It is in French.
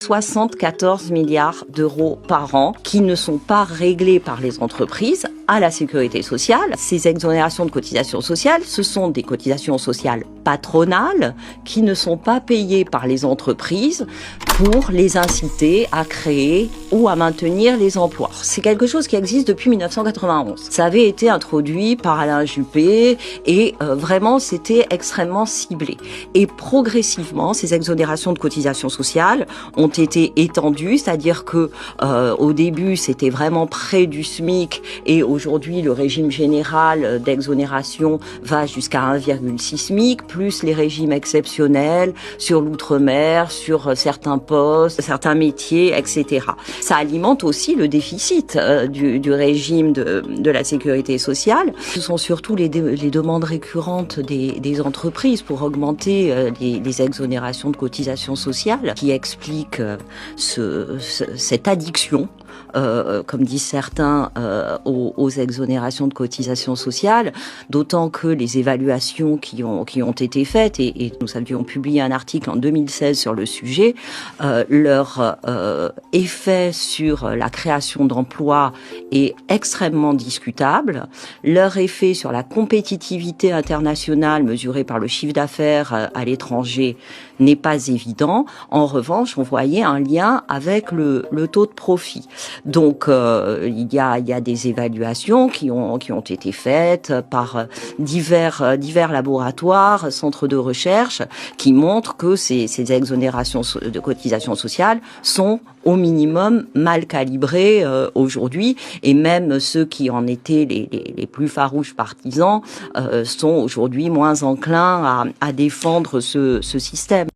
74 milliards d'euros par an qui ne sont pas réglés par les entreprises à la sécurité sociale. Ces exonérations de cotisations sociales, ce sont des cotisations sociales patronales qui ne sont pas payées par les entreprises pour les inciter à créer ou à maintenir les emplois. C'est quelque chose qui existe depuis 1991. Ça avait été introduit par Alain Juppé et vraiment c'était extrêmement ciblé. Et progressivement, ces exonérations de cotisations sociales ont été étendues, c'est-à-dire que au début c'était vraiment près du SMIC et aujourd'hui le régime général d'exonération va jusqu'à 1,6 SMIC, plus les régimes exceptionnels sur l'outre-mer, sur certains postes, certains métiers, etc. Ça alimente aussi le déficit du régime de la sécurité sociale. Ce sont surtout les demandes récurrentes des entreprises pour augmenter les exonérations de cotisations sociales qui expliquent cette addiction, comme disent certains, aux exonérations de cotisations sociales, d'autant que les évaluations qui ont été faites, et nous avions publié un article en 2016 sur le sujet, leur effet sur la création d'emplois est extrêmement discutable, leur effet sur la compétitivité internationale mesurée par le chiffre d'affaires à l'étranger n'est pas évident. En revanche, on voyait un lien avec le taux de profit. Donc, il y a des évaluations qui ont été faites par divers laboratoires, centres de recherche, qui montrent que ces exonérations de cotisations sociales sont au minimum mal calibrées aujourd'hui, et même ceux qui en étaient les plus farouches partisans sont aujourd'hui moins enclins à défendre ce système.